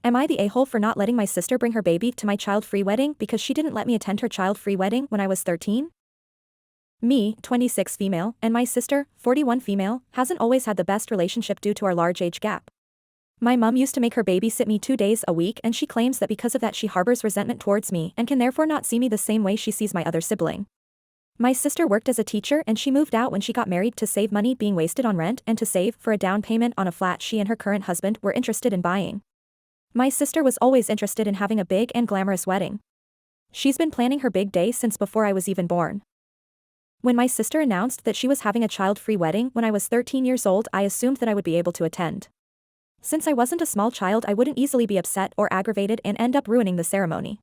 Am I the a-hole for not letting my sister bring her baby to my child-free wedding because she didn't let me attend her child-free wedding when I was 13? Me, 26 female, and my sister, 41 female, hasn't always had the best relationship due to our large age gap. My mum used to make her babysit me 2 days a week, and she claims that because of that she harbors resentment towards me and can therefore not see me the same way she sees my other sibling. My sister worked as a teacher and she moved out when she got married to save money being wasted on rent and to save for a down payment on a flat she and her current husband were interested in buying. My sister was always interested in having a big and glamorous wedding. She's been planning her big day since before I was even born. When my sister announced that she was having a child-free wedding when I was 13 years old, I assumed that I would be able to attend. Since I wasn't a small child, I wouldn't easily be upset or aggravated and end up ruining the ceremony.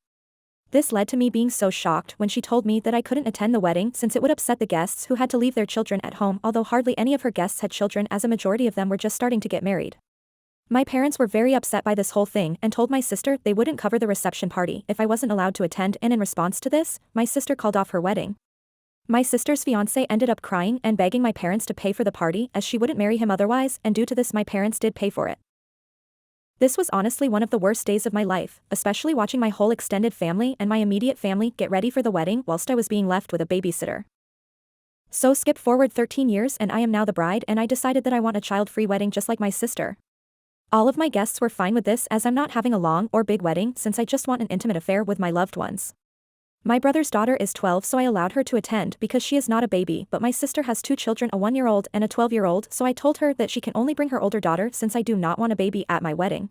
This led to me being so shocked when she told me that I couldn't attend the wedding since it would upset the guests who had to leave their children at home, although hardly any of her guests had children as a majority of them were just starting to get married. My parents were very upset by this whole thing and told my sister they wouldn't cover the reception party if I wasn't allowed to attend, and in response to this, my sister called off her wedding. My sister's fiancé ended up crying and begging my parents to pay for the party as she wouldn't marry him otherwise, and due to this my parents did pay for it. This was honestly one of the worst days of my life, especially watching my whole extended family and my immediate family get ready for the wedding whilst I was being left with a babysitter. So skip forward 13 years and I am now the bride, and I decided that I want a child-free wedding just like my sister. All of my guests were fine with this as I'm not having a long or big wedding since I just want an intimate affair with my loved ones. My brother's daughter is 12, so I allowed her to attend because she is not a baby, but my sister has 2 children, a 1-year-old and a 12-year-old, so I told her that she can only bring her older daughter since I do not want a baby at my wedding.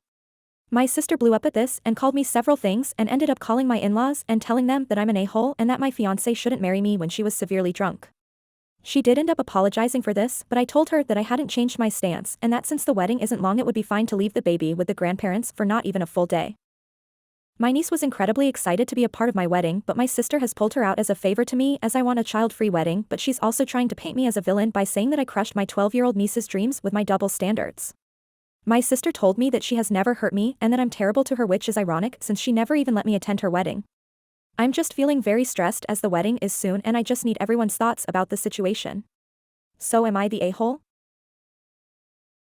My sister blew up at this and called me several things and ended up calling my in-laws and telling them that I'm an a-hole and that my fiancé shouldn't marry me when she was severely drunk. She did end up apologizing for this, but I told her that I hadn't changed my stance and that since the wedding isn't long it would be fine to leave the baby with the grandparents for not even a full day. My niece was incredibly excited to be a part of my wedding, but my sister has pulled her out as a favor to me as I want a child-free wedding, but she's also trying to paint me as a villain by saying that I crushed my 12-year-old niece's dreams with my double standards. My sister told me that she has never hurt me and that I'm terrible to her, which is ironic since she never even let me attend her wedding. I'm just feeling very stressed as the wedding is soon and I just need everyone's thoughts about the situation. So am I the a-hole?